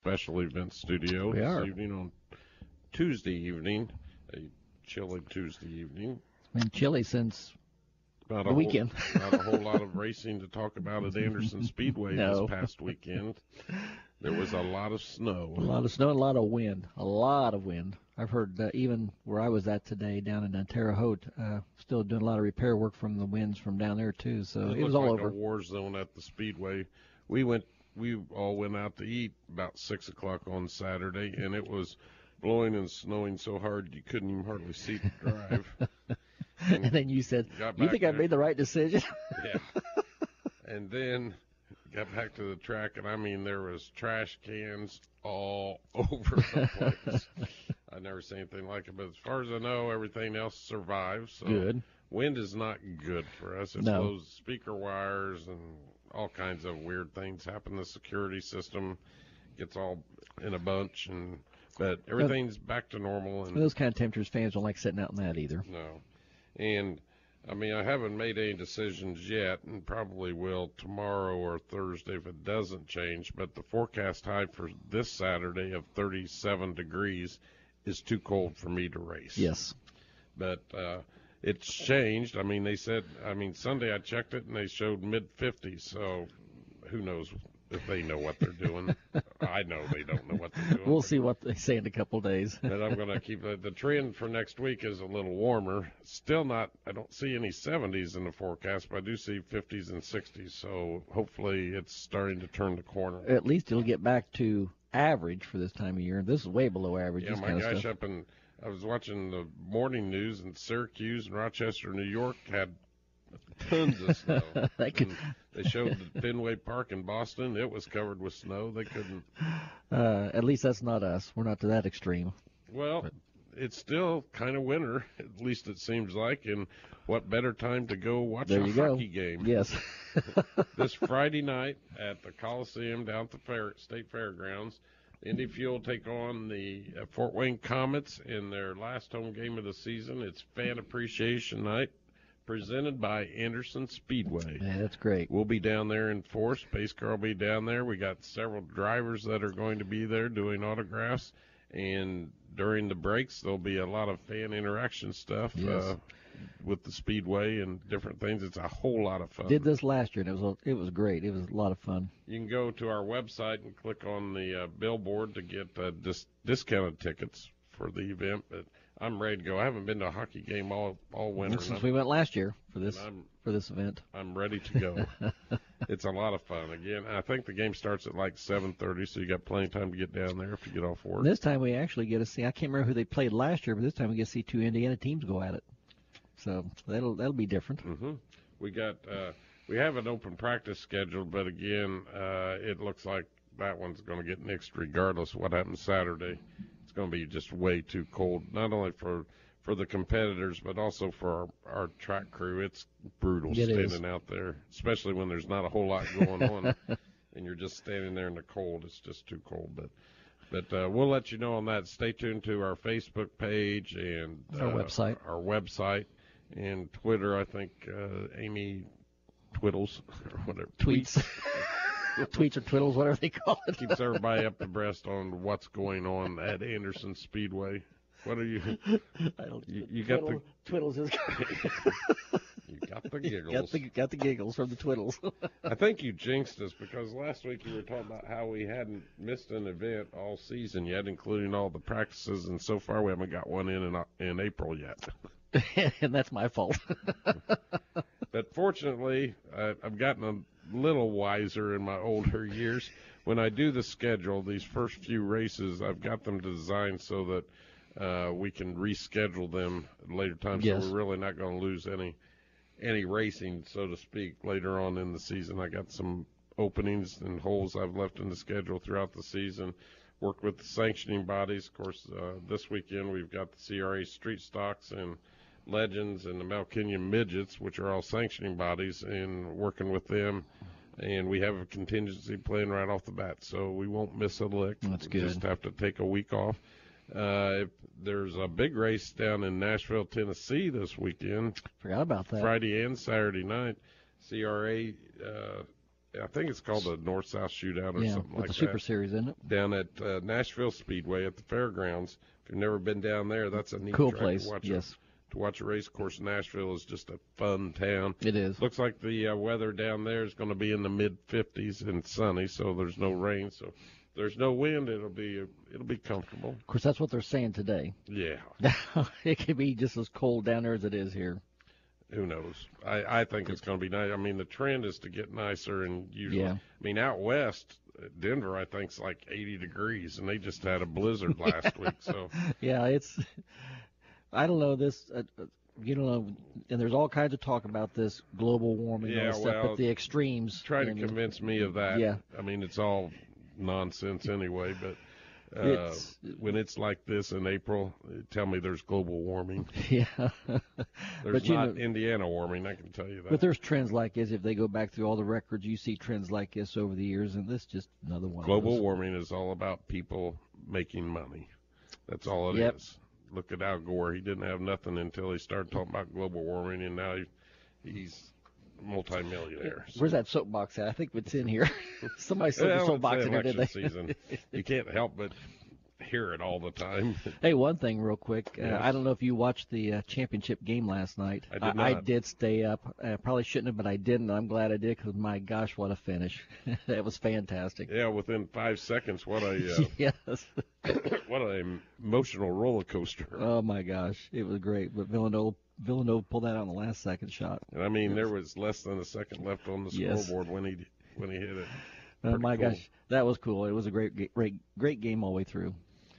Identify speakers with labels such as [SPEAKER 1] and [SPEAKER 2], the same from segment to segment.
[SPEAKER 1] special event studio
[SPEAKER 2] We
[SPEAKER 1] this
[SPEAKER 2] are.
[SPEAKER 1] evening on Tuesday evening, a chilly Tuesday evening.
[SPEAKER 2] It's been chilly since
[SPEAKER 1] Not
[SPEAKER 2] the weekend.
[SPEAKER 1] Not a whole lot of racing to talk about at Anderson Speedway
[SPEAKER 2] No.
[SPEAKER 1] this past weekend. There was a lot of snow.
[SPEAKER 2] A lot of snow and a lot of wind. A lot of wind. I've heard even where I was at today down in Terre Haute, still doing a lot of repair work from the winds from down there too. So it was all
[SPEAKER 1] like
[SPEAKER 2] over.
[SPEAKER 1] A war zone at the Speedway. We all went out to eat about 6 o'clock on Saturday, and it was blowing and snowing so hard you couldn't even hardly see the drive.
[SPEAKER 2] And then you said, "You think I made the right decision?"
[SPEAKER 1] Yeah. And then got back to the track, and I mean, there was trash cans all over the place. I never seen anything like it, but as far as I know, everything else survives. So
[SPEAKER 2] Good.
[SPEAKER 1] Wind is not good for us. It
[SPEAKER 2] No.
[SPEAKER 1] blows speaker wires and all kinds of weird things happen. The security system gets all in a bunch, but everything's back to normal. And
[SPEAKER 2] Those kind of temperatures, fans don't like sitting out in that either.
[SPEAKER 1] no. And, I mean, I haven't made any decisions yet, and probably will tomorrow or Thursday if it doesn't change, but the forecast high for this Saturday of 37 degrees is too cold for me to race.
[SPEAKER 2] Yes.
[SPEAKER 1] But it's changed. I mean, Sunday I checked it, and they showed mid-50s, so who knows if they know what they're doing. I know they don't know what they're doing.
[SPEAKER 2] We'll see what they say in a couple of days.
[SPEAKER 1] But I'm going to keep the trend for next week is a little warmer. Still not, I don't see any 70s in the forecast, but I do see 50s and 60s. So hopefully it's starting to turn the corner.
[SPEAKER 2] At least it'll get back to average for this time of year. This is way below average.
[SPEAKER 1] Yeah,
[SPEAKER 2] this
[SPEAKER 1] my
[SPEAKER 2] kind of
[SPEAKER 1] gosh,
[SPEAKER 2] stuff.
[SPEAKER 1] I was watching the morning news, and Syracuse and Rochester, New York had tons of snow. They showed the Fenway Park in Boston. It was covered with snow. They couldn't.
[SPEAKER 2] At least that's not us. We're not to that extreme.
[SPEAKER 1] Well, it's still kind of winter, at least it seems like, and what better time to go watch a hockey game?
[SPEAKER 2] Yes.
[SPEAKER 1] This Friday night at the Coliseum down at the State Fairgrounds, Indy Fuel take on the Fort Wayne Comets in their last home game of the season. It's Fan Appreciation Night, presented by Anderson Speedway.
[SPEAKER 2] Yeah, that's great.
[SPEAKER 1] We'll be down there in force. Pace car will be down there. We got several drivers that are going to be there doing autographs, and during the breaks there'll be a lot of fan interaction stuff.
[SPEAKER 2] Yes.
[SPEAKER 1] With the Speedway and different things. It's a whole lot of fun.
[SPEAKER 2] Did this last year, and it was great. It was a lot of fun.
[SPEAKER 1] You can go to our website and click on the billboard to get discounted tickets for the event. But I'm ready to go. I haven't been to a hockey game all winter.
[SPEAKER 2] Since we went last year for this event.
[SPEAKER 1] I'm ready to go. It's a lot of fun. Again, I think the game starts at like 7:30, so you got plenty of time to get down there if you get off work.
[SPEAKER 2] This time we actually get to see. I can't remember who they played last year, but this time we get to see two Indiana teams go at it. So that'll be different.
[SPEAKER 1] Mm-hmm. We have an open practice scheduled, but again, it looks like that one's going to get nixed regardless of what happens Saturday. It's going to be just way too cold, not only for the competitors, but also for our track crew. It's brutal standing out there, especially when there's not a whole lot going on, and you're just standing there in the cold. It's just too cold. But we'll let you know on that. Stay tuned to our Facebook page and
[SPEAKER 2] our
[SPEAKER 1] website. And Twitter, I think Amy Twiddles or whatever.
[SPEAKER 2] Tweets. Tweets or twiddles, whatever they call it.
[SPEAKER 1] Keeps everybody up abreast on what's going on at Anderson Speedway. What are you? You got the
[SPEAKER 2] twiddles. Is
[SPEAKER 1] you got the giggles.
[SPEAKER 2] Got the giggles from the twiddles.
[SPEAKER 1] I think you jinxed us because last week you were talking about how we hadn't missed an event all season yet, including all the practices, and so far we haven't got one in April yet.
[SPEAKER 2] And that's my fault.
[SPEAKER 1] But fortunately, I've gotten a little wiser in my older years. When I do the schedule, these first few races, I've got them designed so that we can reschedule them at later times.
[SPEAKER 2] Yes.
[SPEAKER 1] So we're really not going to lose any racing, so to speak, later on in the season. I got some openings and holes I've left in the schedule throughout the season. Worked with the sanctioning bodies. Of course, this weekend we've got the CRA Street Stocks and Legends and the Malkinyon Midgets, which are all sanctioning bodies, and working with them. And we have a contingency plan right off the bat, so we won't miss a lick.
[SPEAKER 2] That's good.
[SPEAKER 1] Just have to take a week off. There's a big race down in Nashville, Tennessee this weekend.
[SPEAKER 2] Forgot about that.
[SPEAKER 1] Friday and Saturday night. CRA I think it's called the North-South Shootout or
[SPEAKER 2] Yeah,
[SPEAKER 1] something
[SPEAKER 2] with
[SPEAKER 1] like
[SPEAKER 2] the Super
[SPEAKER 1] that.
[SPEAKER 2] Series, isn't it?
[SPEAKER 1] Down at Nashville Speedway at the fairgrounds. If you've never been down there, that's a neat
[SPEAKER 2] Cool
[SPEAKER 1] track
[SPEAKER 2] place.
[SPEAKER 1] to watch.
[SPEAKER 2] Yes,
[SPEAKER 1] To watch a race. Of course, Nashville is just a fun town.
[SPEAKER 2] it is.
[SPEAKER 1] Looks like the weather down there is going to be in the mid-50s and sunny, so there's no rain. So if there's no wind, it'll be comfortable.
[SPEAKER 2] Of course, that's what they're saying today.
[SPEAKER 1] Yeah.
[SPEAKER 2] It could be just as cold down there as it is here.
[SPEAKER 1] Who knows? I think it's going to be nice. I mean, the trend is to get nicer, and usually,
[SPEAKER 2] Yeah.
[SPEAKER 1] I mean, out west, Denver, I think, is like 80 degrees, and they just had a blizzard last week. So
[SPEAKER 2] Yeah, I don't know this. You know, and there's all kinds of talk about this global warming and all
[SPEAKER 1] Yeah,
[SPEAKER 2] this stuff,
[SPEAKER 1] well,
[SPEAKER 2] but the extremes.
[SPEAKER 1] try to
[SPEAKER 2] and
[SPEAKER 1] convince me of that.
[SPEAKER 2] Yeah.
[SPEAKER 1] I mean, it's all nonsense anyway, but
[SPEAKER 2] It's-
[SPEAKER 1] when it's like this in April, tell me there's global warming.
[SPEAKER 2] Yeah.
[SPEAKER 1] There's
[SPEAKER 2] But, you
[SPEAKER 1] not
[SPEAKER 2] know-
[SPEAKER 1] Indiana warming, I can tell you that.
[SPEAKER 2] But there's trends like this. If they go back through all the records, you see trends like this over the years, and this just another one.
[SPEAKER 1] Global
[SPEAKER 2] of those.
[SPEAKER 1] warming is all about people making money. That's all it
[SPEAKER 2] Yep.
[SPEAKER 1] is. Look at Al Gore. He didn't have nothing until he started talking about global warming, and now he's a multimillionaire. So-
[SPEAKER 2] Where's that soapbox at? I think it's in here. Somebody said
[SPEAKER 1] Well,
[SPEAKER 2] the
[SPEAKER 1] it's
[SPEAKER 2] soapbox
[SPEAKER 1] the
[SPEAKER 2] in here, did
[SPEAKER 1] election
[SPEAKER 2] they?
[SPEAKER 1] season. You can't help but hear it all the time.
[SPEAKER 2] Hey, one thing real quick.
[SPEAKER 1] Yes.
[SPEAKER 2] I don't know if you watched the championship game last night.
[SPEAKER 1] I did
[SPEAKER 2] I
[SPEAKER 1] not.
[SPEAKER 2] did stay up. I probably shouldn't have, but I didn't. I'm glad I did because, my gosh, what a finish. That was fantastic.
[SPEAKER 1] Yeah, within 5 seconds, what a
[SPEAKER 2] Yes.
[SPEAKER 1] what an emotional roller coaster.
[SPEAKER 2] Oh, my gosh. It was great. But Villanova pulled that out on the last second shot.
[SPEAKER 1] And I mean, there was less than a second left on the
[SPEAKER 2] Yes.
[SPEAKER 1] scoreboard when he hit it.
[SPEAKER 2] Oh,
[SPEAKER 1] Pretty
[SPEAKER 2] my
[SPEAKER 1] cool.
[SPEAKER 2] gosh. That was cool. It was a great game all the way through.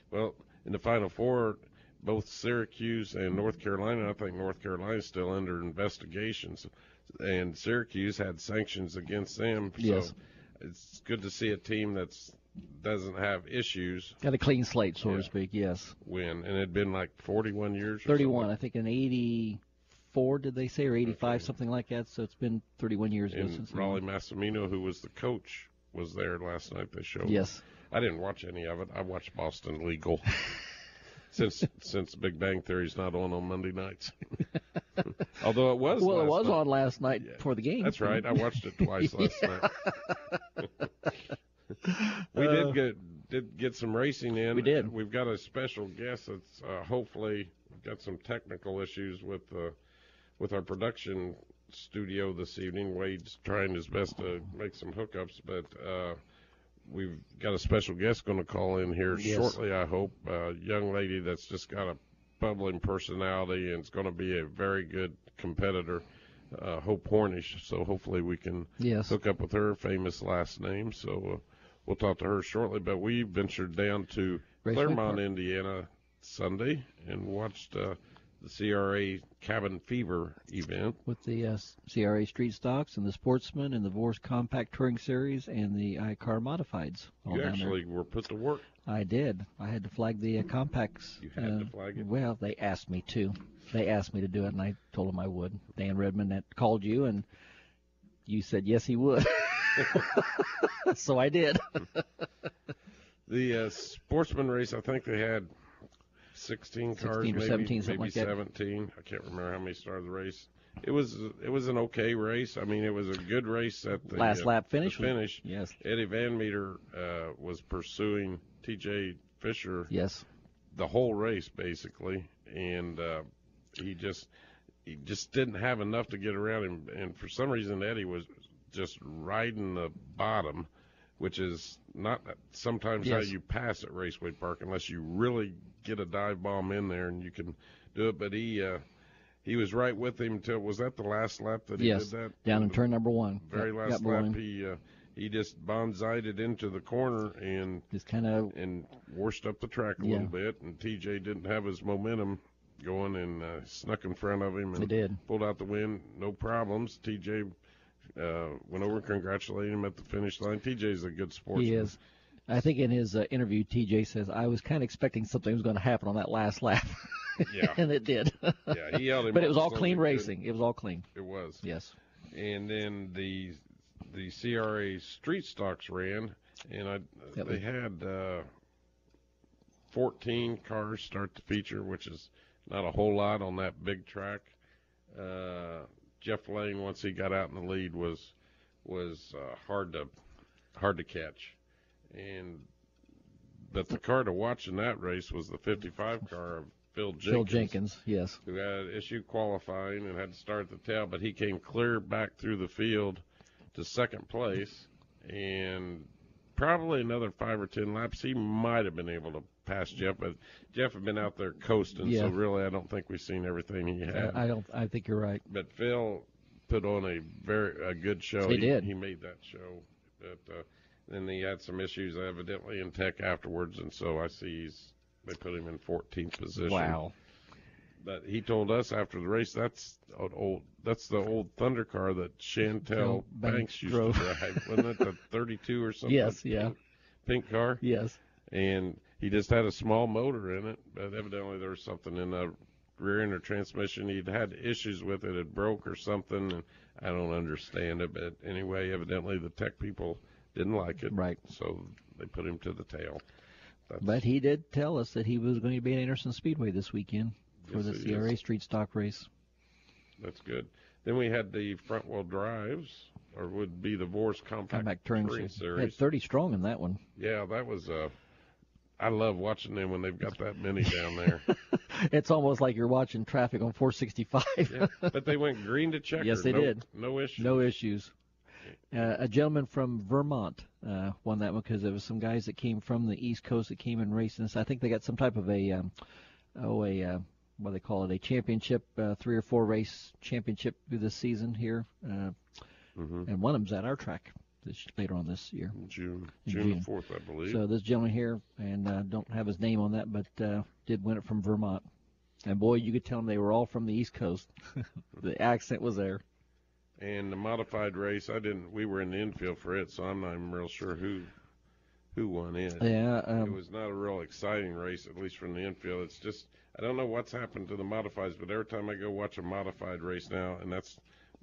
[SPEAKER 1] Well, in the Final Four, both Syracuse and North Carolina, I think North Carolina is still under investigations, and Syracuse had sanctions against them.
[SPEAKER 2] Yes.
[SPEAKER 1] So it's good to see a team that's doesn't have issues
[SPEAKER 2] Got a clean slate, so
[SPEAKER 1] Yeah.
[SPEAKER 2] to speak, yes.
[SPEAKER 1] win. And it'd been like 41 years or
[SPEAKER 2] 31,
[SPEAKER 1] something.
[SPEAKER 2] I think in 84, did they say, or 85,
[SPEAKER 1] Okay.
[SPEAKER 2] something like that. So it's been 31 years ago
[SPEAKER 1] And
[SPEAKER 2] since.
[SPEAKER 1] Raleigh Massimino, who was the coach, was there last night. They showed.
[SPEAKER 2] Yes.
[SPEAKER 1] I didn't watch any of it. I watched Boston Legal. since Big Bang Theory's not on Monday nights. Although it was.
[SPEAKER 2] Well, it
[SPEAKER 1] last
[SPEAKER 2] was
[SPEAKER 1] night.
[SPEAKER 2] on last night
[SPEAKER 1] Yeah.
[SPEAKER 2] for the game.
[SPEAKER 1] That's right. I watched it twice last night. We did get some racing in.
[SPEAKER 2] We did.
[SPEAKER 1] We've got a special guest that's hopefully got some technical issues with our production studio this evening. Wade's trying his best to make some hookups, but we've got a special guest going to call in here
[SPEAKER 2] Yes.
[SPEAKER 1] shortly, I hope. A young lady that's just got a bubbling personality and is going to be a very good competitor. Hope Hornish, so hopefully we can
[SPEAKER 2] Yes.
[SPEAKER 1] hook up with her famous last name. So we'll talk to her shortly. But we ventured down to
[SPEAKER 2] Raceway
[SPEAKER 1] Claremont,
[SPEAKER 2] Park.
[SPEAKER 1] Indiana Sunday and watched the CRA Cabin Fever event.
[SPEAKER 2] With the CRA Street Stocks and the Sportsman and the Vorse Compact Touring Series and the iCar Modifieds. All
[SPEAKER 1] You
[SPEAKER 2] down
[SPEAKER 1] actually were put to work.
[SPEAKER 2] there. I did. I had to flag the compacts.
[SPEAKER 1] You had to flag it?
[SPEAKER 2] Well, they asked me to. They asked me to do it, and I told them I would. Dan Redmond that called you, and you said yes, he would. So I did.
[SPEAKER 1] The Sportsman race, I think they had 16 cars,
[SPEAKER 2] 16 or
[SPEAKER 1] maybe,
[SPEAKER 2] 17, something
[SPEAKER 1] maybe
[SPEAKER 2] like that.
[SPEAKER 1] 17. I can't remember how many started the race. It was an okay race. I mean, it was a good race at the
[SPEAKER 2] Last lap finish.
[SPEAKER 1] The finish.
[SPEAKER 2] Yes.
[SPEAKER 1] Eddie Van Meter was pursuing T.J. Fisher
[SPEAKER 2] Yes.
[SPEAKER 1] the whole race basically, and he just didn't have enough to get around him. And for some reason, Eddie was just riding the bottom, which is not sometimes how
[SPEAKER 2] Yes.
[SPEAKER 1] you pass at Raceway Park unless you really get a dive bomb in there and you can do it. But he was right with him until, was that the last lap that he
[SPEAKER 2] Yes.
[SPEAKER 1] did that?
[SPEAKER 2] Down in
[SPEAKER 1] The
[SPEAKER 2] turn number one.
[SPEAKER 1] very
[SPEAKER 2] Got
[SPEAKER 1] last
[SPEAKER 2] blown.
[SPEAKER 1] lap, he just bonsaied it into the corner and
[SPEAKER 2] Just kind of.
[SPEAKER 1] washed up the track a
[SPEAKER 2] Yeah.
[SPEAKER 1] little bit, and TJ didn't have his momentum going and snuck in front of him
[SPEAKER 2] They
[SPEAKER 1] and
[SPEAKER 2] did.
[SPEAKER 1] pulled out the win, no problems. TJ went over and congratulated him at the finish line. TJ's a good sportsman.
[SPEAKER 2] He is. I think in his interview, TJ says, I was kind of expecting something was going to happen on that last lap.
[SPEAKER 1] Yeah.
[SPEAKER 2] And it did.
[SPEAKER 1] Yeah, he held him
[SPEAKER 2] But it
[SPEAKER 1] up
[SPEAKER 2] was all
[SPEAKER 1] so
[SPEAKER 2] clean
[SPEAKER 1] he
[SPEAKER 2] racing. It was all clean.
[SPEAKER 1] It was.
[SPEAKER 2] Yes.
[SPEAKER 1] And then the CRA Street Stocks ran, and
[SPEAKER 2] That
[SPEAKER 1] they
[SPEAKER 2] was-
[SPEAKER 1] had 14 cars start the feature, which is not a whole lot on that big track. Jeff Lane, once he got out in the lead, was was hard to catch. But the car to watch in that race was the 55 car of Phil Jenkins,
[SPEAKER 2] yes,
[SPEAKER 1] who had issue qualifying and had to start at the tail, but he came clear back through the field to second place, and probably another 5 or 10 laps, he might have been able to pass Jeff, but Jeff had been out there coasting, so really I don't think we've seen everything he had.
[SPEAKER 2] I think you're right.
[SPEAKER 1] But Phil put on a good show.
[SPEAKER 2] He did.
[SPEAKER 1] He made that show. But then he had some issues evidently in tech afterwards, and so I see they put him in 14th position.
[SPEAKER 2] Wow.
[SPEAKER 1] But he told us after the race that's the old Thunder car that Chantel Banks used to drive. Wasn't it the 32 or something?
[SPEAKER 2] Yes, yeah.
[SPEAKER 1] Pink car?
[SPEAKER 2] Yes.
[SPEAKER 1] And he just had a small motor in it, but evidently there was something in the rear end of transmission. He'd had issues with it. It broke or something, and I don't understand it. But anyway, evidently the tech people didn't like it.
[SPEAKER 2] Right.
[SPEAKER 1] So they put him to the tail.
[SPEAKER 2] But he did tell us that he was going to be at Anderson Speedway this weekend for the CRA Street Stock race. That's
[SPEAKER 1] good. Then we had the front-wheel drives, or would be the Vorse Compact Touring Series.
[SPEAKER 2] Had 30 strong in that one.
[SPEAKER 1] Yeah, that was I love watching them when they've got that many down there.
[SPEAKER 2] It's almost like you're watching traffic on 465.
[SPEAKER 1] Yeah, but they went green to checker.
[SPEAKER 2] Yes, they did.
[SPEAKER 1] No issues.
[SPEAKER 2] No issues. A gentleman from Vermont won that one because there was some guys that came from the East Coast that came and raced this. I think they got some type of what they call it, a championship, 3 or 4 race championship through this season here. And one of them's at our track later on this year.
[SPEAKER 1] June 4th, I believe.
[SPEAKER 2] So this gentleman here, and don't have his name on that, but did win it from Vermont. And boy, you could tell them they were all from the East Coast. The accent was there.
[SPEAKER 1] And the modified race, we were in the infield for it, so I'm not even real sure who won it.
[SPEAKER 2] Yeah.
[SPEAKER 1] It was not a real exciting race, at least from the infield. It's just, I don't know what's happened to the modifieds, but every time I go watch a modified race now, and that's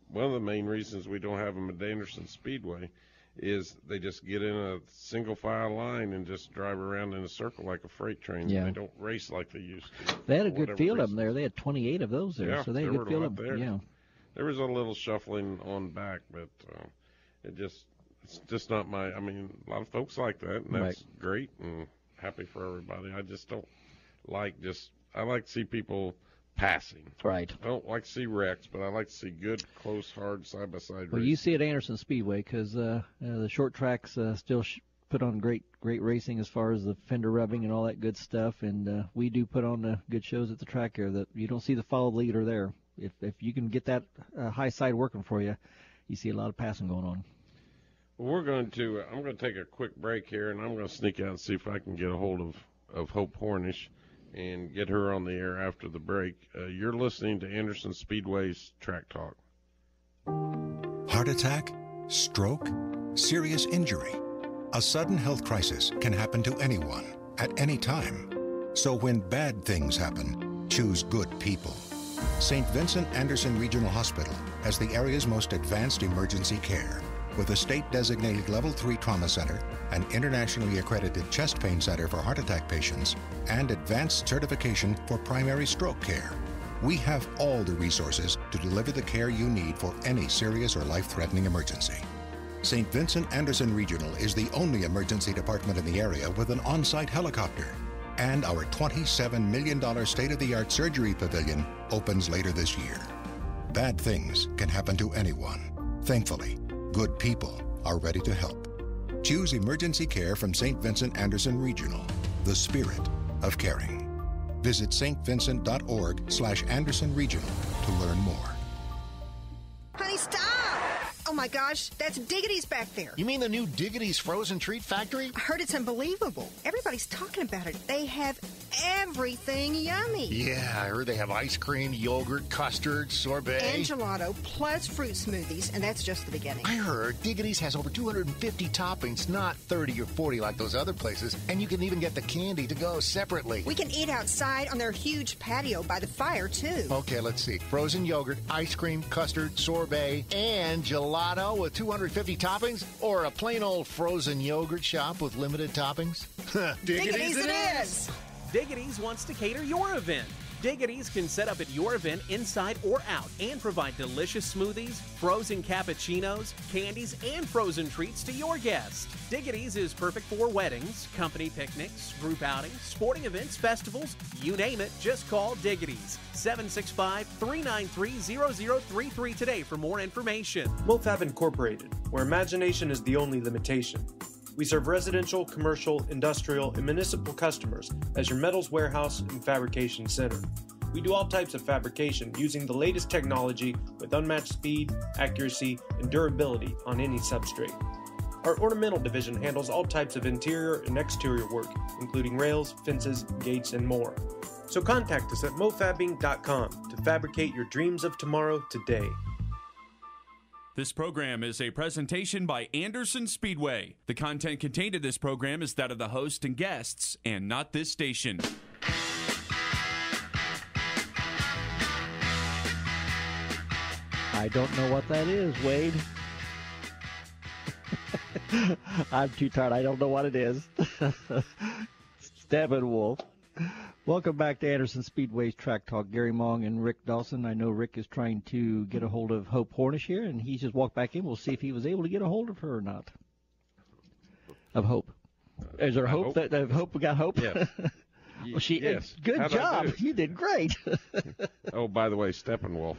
[SPEAKER 1] one of the main reasons we don't have them at Anderson Speedway, is they just get in a single file line and just drive around in a circle like a freight train.
[SPEAKER 2] Yeah.
[SPEAKER 1] They don't race like they used to.
[SPEAKER 2] They had a good field of them there. They had 28 of those there, so they had a good field of them. Yeah.
[SPEAKER 1] There was a little shuffling on back, but it's just not my. I mean, a lot of folks like that, and that's great and happy for everybody. I just don't like I like to see people passing.
[SPEAKER 2] Right.
[SPEAKER 1] I don't like to see wrecks, but I like to see good, close, hard, side-by-side racing.
[SPEAKER 2] Well, you see at Anderson Speedway because the short tracks still put on great racing as far as the fender rubbing and all that good stuff, and we do put on good shows at the track here that you don't see the follow leader there. If you can get that high side working for you, you see a lot of passing going on.
[SPEAKER 1] Well, I'm going to take a quick break here, and I'm going to sneak out and see if I can get a hold of Hope Hornish and get her on the air after the break. You're listening to Anderson Speedway's Track Talk.
[SPEAKER 3] Heart attack, stroke, serious injury. A sudden health crisis can happen to anyone at any time. So when bad things happen, choose good people. St. Vincent Anderson Regional Hospital has the area's most advanced emergency care, with a state-designated Level 3 trauma center, an internationally accredited chest pain center for heart attack patients, and advanced certification for primary stroke care. We have all the resources to deliver the care you need for any serious or life-threatening emergency. St. Vincent Anderson Regional is the only emergency department in the area with an on-site helicopter. And our $27 million state-of-the-art surgery pavilion opens later this year. Bad things can happen to anyone. Thankfully, good people are ready to help. Choose emergency care from St. Vincent Anderson Regional, the spirit of caring. Visit stvincent.org/Anderson Regional to learn more.
[SPEAKER 4] Honey, stop! Oh my gosh, that's Diggity's back there.
[SPEAKER 5] You mean the new Diggity's Frozen Treat Factory?
[SPEAKER 4] I heard it's unbelievable. Everybody's talking about it. They have everything yummy.
[SPEAKER 5] Yeah, I heard they have ice cream, yogurt, custard, sorbet.
[SPEAKER 4] And gelato, plus fruit smoothies, and that's just the beginning.
[SPEAKER 5] I heard Diggity's has over 250 toppings, not 30 or 40 like those other places, and you can even get the candy to go separately.
[SPEAKER 4] We can eat outside on their huge patio by the fire, too.
[SPEAKER 5] Okay, let's see. Frozen yogurt, ice cream, custard, sorbet, and gelato with 250 toppings, or a plain old frozen yogurt shop with limited toppings?
[SPEAKER 4] Diggity's it is!
[SPEAKER 6] Diggity's wants to cater your event. Diggity's can set up at your event inside or out and provide delicious smoothies, frozen cappuccinos, candies, and frozen treats to your guests. Diggity's is perfect for weddings, company picnics, group outings, sporting events, festivals, you name it, just call Diggity's. 765-393-0033 today for more information.
[SPEAKER 7] MoFab Incorporated, where imagination is the only limitation. We serve residential, commercial, industrial, and municipal customers as your metals warehouse and fabrication center. We do all types of fabrication using the latest technology with unmatched speed, accuracy, and durability on any substrate. Our ornamental division handles all types of interior and exterior work, including rails, fences, gates, and more. So contact us at mofabbing.com to fabricate your dreams of tomorrow today.
[SPEAKER 8] This program is a presentation by Anderson Speedway. The content contained in this program is that of the host and guests, and not this station.
[SPEAKER 2] I don't know what that is, Wade. I'm too tired. I don't know what it is. Steppenwolf. Welcome back to Anderson Speedway's Track Talk. Gary Mong and Rick Dawson. I know Rick is trying to get a hold of Hope Hornish here, and he just walked back in. We'll see if he was able to get a hold of her or not. Of Hope. Is there hope that Hope got Hope?
[SPEAKER 1] Yes.
[SPEAKER 2] Well,
[SPEAKER 1] yes.
[SPEAKER 2] Good
[SPEAKER 1] How'd
[SPEAKER 2] job. You did great.
[SPEAKER 1] Oh, by the way, Steppenwolf.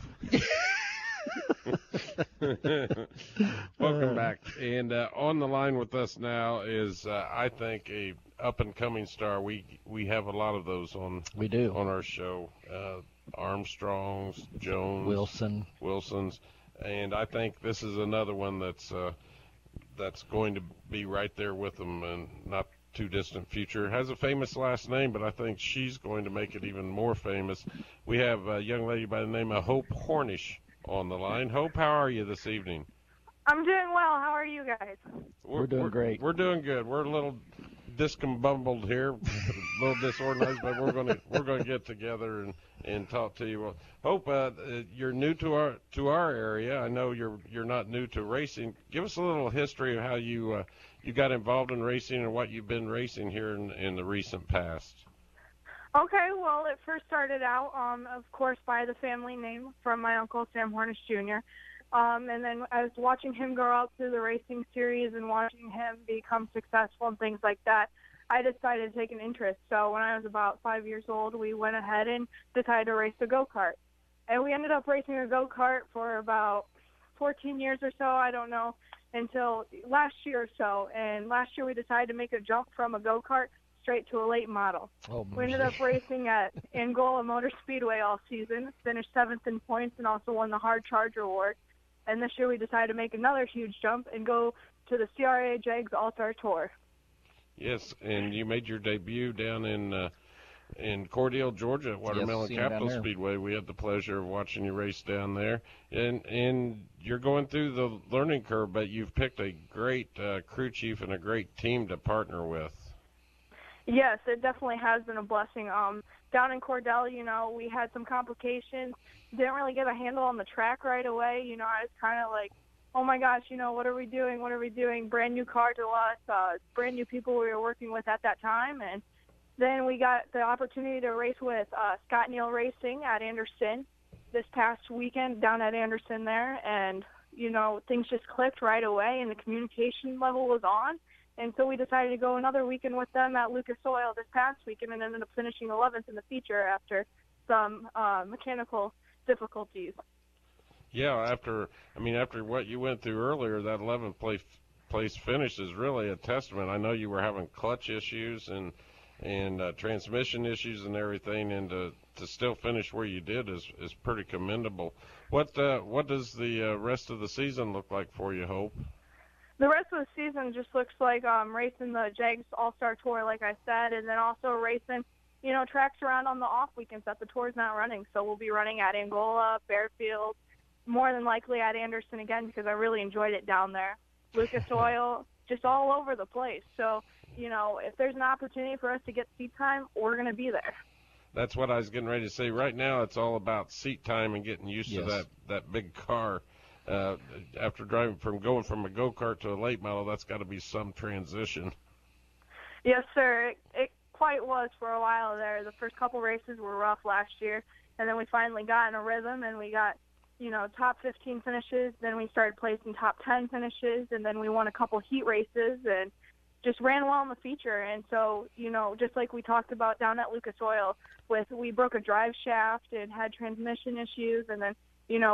[SPEAKER 1] Welcome back. And on the line with us now is, I think, a up-and-coming star. We have a lot of those on our show. Armstrongs, Jones, Wilsons, and I think this is another one that's going to be right there with them and not too distant future. Has a famous last name, but I think she's going to make it even more famous. We have a young lady by the name of Hope Hornish on the line. Hope, how are you this evening?
[SPEAKER 9] I'm doing well. How are you guys?
[SPEAKER 2] We're doing great.
[SPEAKER 1] We're doing good. We're a little discombobbled here, a little disorganized, but we're going to get together and talk to you. Well, Hope, you're new to our area. I know you're not new to racing. Give us a little history of how you got involved in racing and what you've been racing here in the recent past.
[SPEAKER 9] Okay, well, it first started out, of course, by the family name from my uncle, Sam Hornish Jr., and then I was watching him grow up through the racing series and watching him become successful and things like that. I decided to take an interest. So when I was about 5 years old, we went ahead and decided to race a go-kart. And we ended up racing a go-kart for about 14 years or so, I don't know, until last year or so. And last year we decided to make a jump from a go-kart straight to a late model. We ended up racing at Angola Motor Speedway all season, finished 7th in points, and also won the Hard Charger Award. And this year we decided to make another huge jump and go to the CRA Jags All-Star Tour.
[SPEAKER 1] Yes, and you made your debut down in Cordele, Georgia at Watermelon Capital Speedway. We had the pleasure of watching you race down there. And you're going through the learning curve, but you've picked a great crew chief and a great team to partner with.
[SPEAKER 9] Yes, it definitely has been a blessing. Down in Cordele, we had some complications. Didn't really get a handle on the track right away. I was kind of like, oh my gosh, what are we doing? What are we doing? Brand new car to us, brand new people we were working with at that time. And then we got the opportunity to race with Scott Neal Racing at Anderson this past weekend down at Anderson there. And, things just clicked right away and the communication level was on. And so we decided to go another weekend with them at Lucas Oil this past weekend and ended up finishing 11th in the feature after some mechanical difficulties.
[SPEAKER 1] Yeah, after what you went through earlier, that 11th place finish is really a testament. I know you were having clutch issues and transmission issues and everything, and to still finish where you did is pretty commendable. What does the rest of the season look like for you, Hope?
[SPEAKER 9] The rest of the season just looks like racing the Jags All-Star Tour, like I said, and then also racing, tracks around on the off weekends that the tour's not running. So we'll be running at Angola, Bearfield, more than likely at Anderson again because I really enjoyed it down there. Lucas Oil, just all over the place. So, if there's an opportunity for us to get seat time, we're going to be there.
[SPEAKER 1] That's what I was getting ready to say. Right now it's all about seat time and getting used to that big car. After going from a go-kart to a late model, that's got to be some transition.
[SPEAKER 9] Yes, sir. It quite it was for a while there. The first couple races were rough last year, and then we finally got in a rhythm, and we got, top 15 finishes. Then we started placing top 10 finishes, and then we won a couple heat races and just ran well in the feature. And so, just like we talked about down at Lucas Oil, we broke a drive shaft and had transmission issues, and then,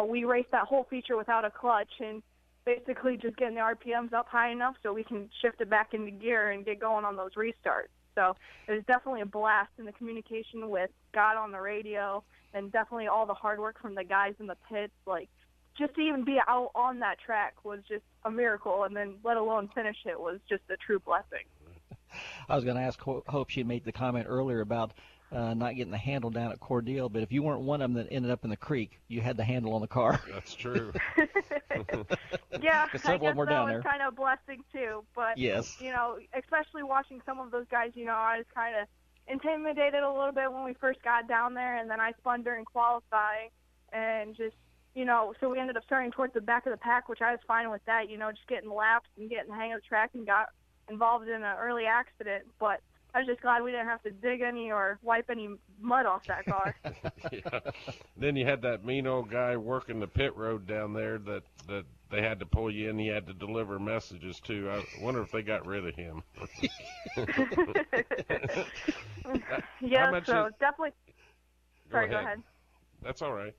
[SPEAKER 9] we raced that whole feature without a clutch and basically just getting the RPMs up high enough so we can shift it back into gear and get going on those restarts. So it was definitely a blast, and the communication with God on the radio and definitely all the hard work from the guys in the pits, just to even be out on that track was just a miracle, and then let alone finish it was just a true blessing.
[SPEAKER 2] I was going to ask Hope. She made the comment earlier about not getting the handle down at Cordele, but if you weren't one of them that ended up in the creek, you had the handle on the car.
[SPEAKER 1] That's true.
[SPEAKER 9] Yeah, I guess that
[SPEAKER 2] down
[SPEAKER 9] was
[SPEAKER 2] there.
[SPEAKER 9] kind of a blessing too. But,
[SPEAKER 2] yes,
[SPEAKER 9] especially watching some of those guys, I was kind of intimidated a little bit when we first got down there, and then I spun during qualifying, and just, so we ended up starting towards the back of the pack, which I was fine with that, just getting laps and getting the hang of the track, and got involved in an early accident. But I was just glad we didn't have to dig any or wipe any mud off that car.
[SPEAKER 1] Yeah. Then you had that mean old guy working the pit road down there that they had to pull you in. He had to deliver messages to. I wonder if they got rid of him.
[SPEAKER 9] Yeah, so definitely. Sorry, go ahead.
[SPEAKER 1] That's all right.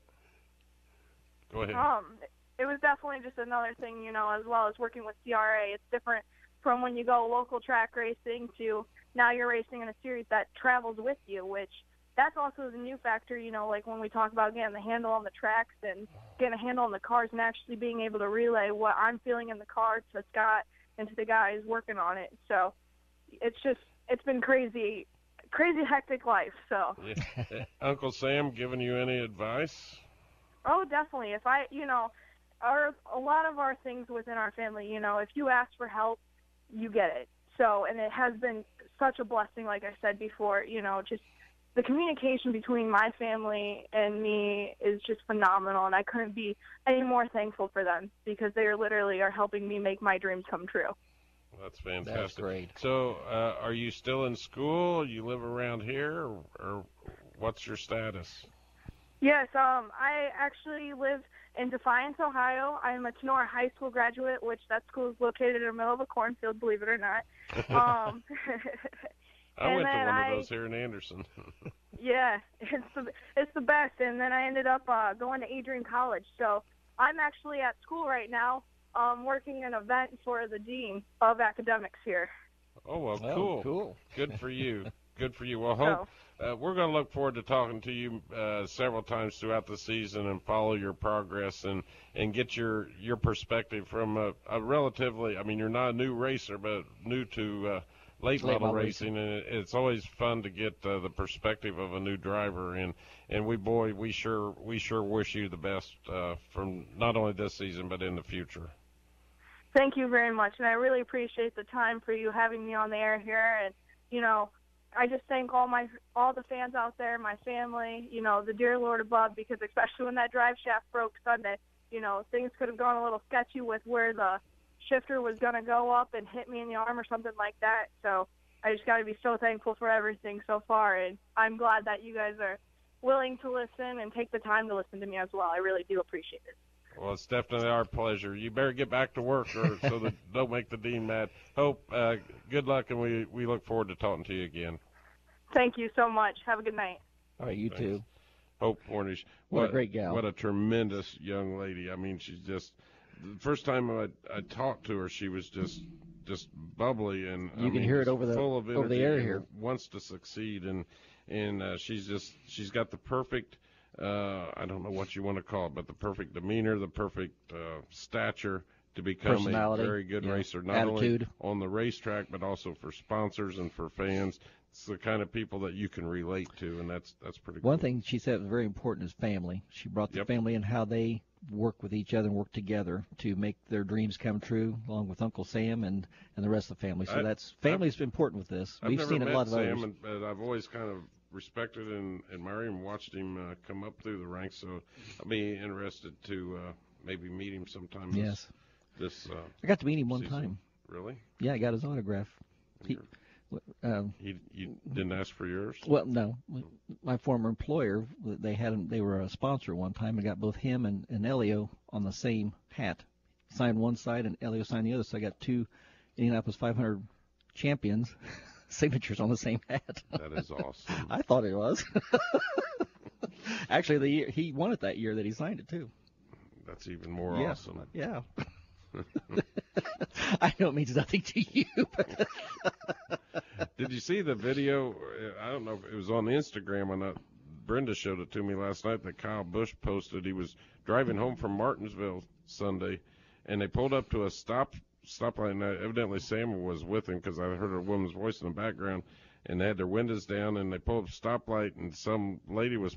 [SPEAKER 1] Go ahead.
[SPEAKER 9] It was definitely just another thing, as well as working with CRA. It's different from when you go local track racing to now you're racing in a series that travels with you, which that's also the new factor, like when we talk about getting the handle on the tracks and getting a handle on the cars and actually being able to relay what I'm feeling in the car to Scott and to the guys working on it. So it's been crazy hectic life. So
[SPEAKER 1] yeah. Uncle Sam giving you any advice?
[SPEAKER 9] Oh, definitely. If a lot of our things within our family, if you ask for help, you get it. So, and it has been such a blessing, like I said before, just the communication between my family and me is just phenomenal, and I couldn't be any more thankful for them because they literally are helping me make my dreams come true.
[SPEAKER 1] That's fantastic.
[SPEAKER 2] That's great.
[SPEAKER 1] So, are you still in school? You live around here, or what's your status?
[SPEAKER 9] Yes, I actually live in Defiance, Ohio. I'm a Tenora High School graduate, which that school is located in the middle of a cornfield, believe it or not.
[SPEAKER 1] I went to one of those here in Anderson.
[SPEAKER 9] Yeah, it's the best. And then I ended up going to Adrian College. So I'm actually at school right now, working an event for the Dean of Academics here.
[SPEAKER 1] Oh, well, cool.
[SPEAKER 2] Cool.
[SPEAKER 1] Good for you. Good for you. Well, Hope, we're going to look forward to talking to you several times throughout the season and follow your progress and get your perspective from a relatively, you're not a new racer, but new to late model racing, and it's always fun to get the perspective of a new driver. And we sure wish you the best from not only this season, but in the future.
[SPEAKER 9] Thank you very much, and I really appreciate the time for you having me on the air here. And, I just thank all the fans out there, my family, the dear Lord above, because especially when that drive shaft broke Sunday, things could have gone a little sketchy with where the shifter was going to go up and hit me in the arm or something like that. So I just got to be so thankful for everything so far, and I'm glad that you guys are willing to listen and take the time to listen to me as well. I really do appreciate it.
[SPEAKER 1] Well, it's definitely our pleasure. You better get back to work so that don't make the Dean mad. Hope, good luck, and we look forward to talking to you again.
[SPEAKER 9] Thank you so much. Have a good night.
[SPEAKER 2] All right, you
[SPEAKER 1] Thanks.
[SPEAKER 2] too.
[SPEAKER 1] Hope Hornish.
[SPEAKER 2] What a great gal.
[SPEAKER 1] What a tremendous young lady. She's just, the first time I talked to her, she was just bubbly and
[SPEAKER 2] you can hear it over
[SPEAKER 1] full of energy,
[SPEAKER 2] the air here.
[SPEAKER 1] Wants to succeed, and she's got the perfect, I don't know what you want to call it, but the perfect demeanor, the perfect stature to become a very good racer, not
[SPEAKER 2] attitude.
[SPEAKER 1] only on the racetrack, but also for sponsors and for fans. It's the kind of people that you can relate to, and that's pretty cool.
[SPEAKER 2] One thing she said was very important is family. She brought the family and how they work with each other and work together to make their dreams come true, along with Uncle Sam and the rest of the family. So family's important with this. We've seen a lot of others.
[SPEAKER 1] Sam, but I've always kind of respected and admired him, watched him come up through the ranks. So I'll be interested to maybe meet him sometime.
[SPEAKER 2] Yes.
[SPEAKER 1] This
[SPEAKER 2] I got to meet him one
[SPEAKER 1] season.
[SPEAKER 2] time.
[SPEAKER 1] Really?
[SPEAKER 2] Yeah, I got his autograph.
[SPEAKER 1] You didn't ask for yours?
[SPEAKER 2] Well, no. My former employer, they were a sponsor one time, and got both him and Elio on the same hat. Signed one side, and Elio signed the other. So I got 2 Indianapolis 500 champions signatures on the same hat.
[SPEAKER 1] That is awesome.
[SPEAKER 2] I thought it was. Actually, he won it that year that he signed it too.
[SPEAKER 1] That's even more awesome.
[SPEAKER 2] Yeah. I know it means nothing to you. But
[SPEAKER 1] Did you see the video? I don't know if it was on Instagram or not. Brenda showed it to me last night that Kyle Busch posted. He was driving home from Martinsville Sunday, and they pulled up to a stoplight. And evidently Sam was with him because I heard a woman's voice in the background, and they had their windows down, and they pulled up a stoplight, and some lady was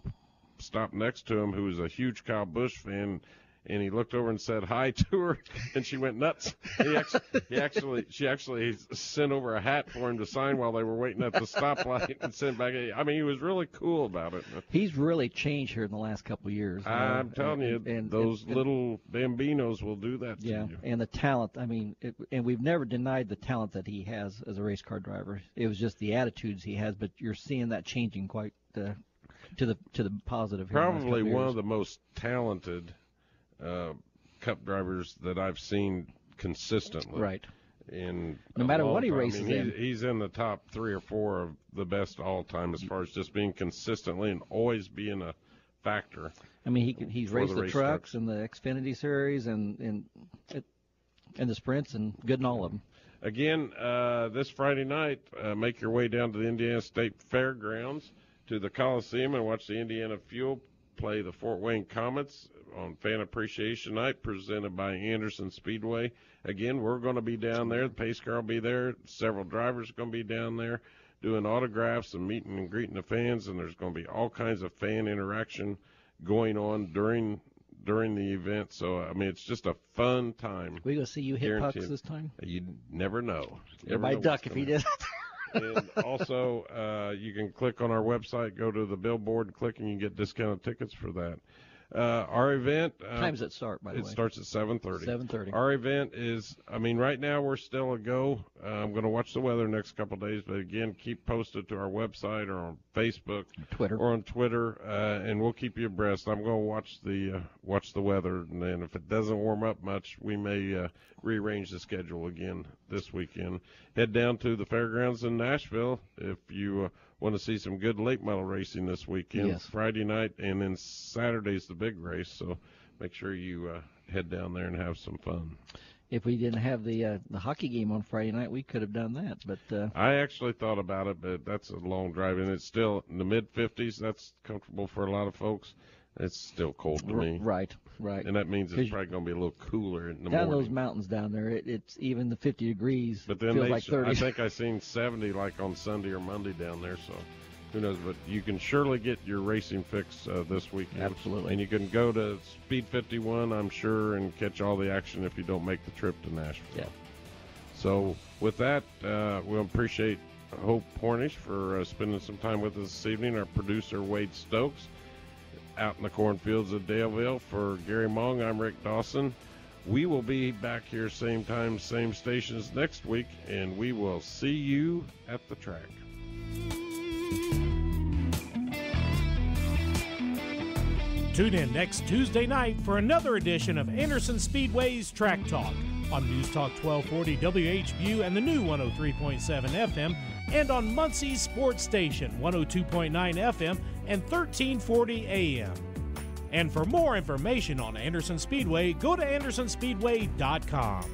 [SPEAKER 1] stopped next to him who was a huge Kyle Busch fan, and he looked over and said hi to her, and she went nuts. She actually sent over a hat for him to sign while they were waiting at the stoplight and sent back. I mean, he was really cool about it.
[SPEAKER 2] He's really changed here in the last couple of years.
[SPEAKER 1] I'm telling you, those little bambinos will do that to you.
[SPEAKER 2] And the talent. I mean, and we've never denied the talent that he has as a race car driver. It was just the attitudes he has, but you're seeing that changing quite to the positive.
[SPEAKER 1] Probably one of the most talented Cup drivers that I've seen consistently.
[SPEAKER 2] Right.
[SPEAKER 1] In
[SPEAKER 2] no matter what he races in.
[SPEAKER 1] He's in the top 3 or 4 of the best all time as far as just being consistently and always being a factor.
[SPEAKER 2] I mean, he's raced the trucks and the Xfinity Series and the sprints and good in all of them.
[SPEAKER 1] Again, this Friday night, make your way down to the Indiana State Fairgrounds to the Coliseum and watch the Indiana Fuel play the Fort Wayne Comets on Fan Appreciation Night, presented by Anderson Speedway. Again, we're going to be down there. The pace car will be there. Several drivers are going to be down there doing autographs and meeting and greeting the fans, and there's going to be all kinds of fan interaction going on during the event. So, I mean, it's just a fun time.
[SPEAKER 2] We going to see you hit pucks this time?
[SPEAKER 1] You never know.
[SPEAKER 2] Everybody duck if he did.
[SPEAKER 1] And also, you can click on our website, go to the billboard, and click, and you can get discounted tickets for that. Our event.
[SPEAKER 2] Times it start, by the way?
[SPEAKER 1] It starts at 7:30.
[SPEAKER 2] 7:30.
[SPEAKER 1] Our event is, I mean, right now we're still a go. I'm going to watch the weather next couple of days, but again, keep posted to our website or on Facebook, or on Twitter, and we'll keep you abreast. I'm going to watch the weather, and then if it doesn't warm up much, we may rearrange the schedule again this weekend. Head down to the fairgrounds in Nashville if you want to see some good late model racing this weekend.
[SPEAKER 2] Yes.
[SPEAKER 1] Friday night, and then Saturday's the big race, so make sure you head down there and have some fun.
[SPEAKER 2] If we didn't have the hockey game on Friday night, we could have done that. But
[SPEAKER 1] I actually thought about it, but that's a long drive, and it's still in the mid-50s. That's comfortable for a lot of folks. It's still cold to me.
[SPEAKER 2] Right.
[SPEAKER 1] And that means it's probably going to be a little cooler in the
[SPEAKER 2] morning.
[SPEAKER 1] Down
[SPEAKER 2] those mountains down there, it's even the 50 degrees.
[SPEAKER 1] But then
[SPEAKER 2] feels like 30.
[SPEAKER 1] I think I seen 70 like on Sunday or Monday down there, so who knows. But you can surely get your racing fix this weekend.
[SPEAKER 2] Absolutely.
[SPEAKER 1] And you can go to Speed 51, I'm sure, and catch all the action if you don't make the trip to Nashville.
[SPEAKER 2] Yeah.
[SPEAKER 1] So with that, we'll appreciate Hope Hornish for spending some time with us this evening, our producer Wade Stokes. Out in the cornfields of Daleville. For Gary Mong, I'm Rick Dawson. We will be back here same time, same stations next week, and we will see you at the track.
[SPEAKER 10] Tune in next Tuesday night for another edition of Anderson Speedway's Track Talk on News Talk 1240 WHBU and the new 103.7 FM, and on Muncie's Sports Station 102.9 FM and 1340 AM. And for more information on Anderson Speedway, go to andersonspeedway.com.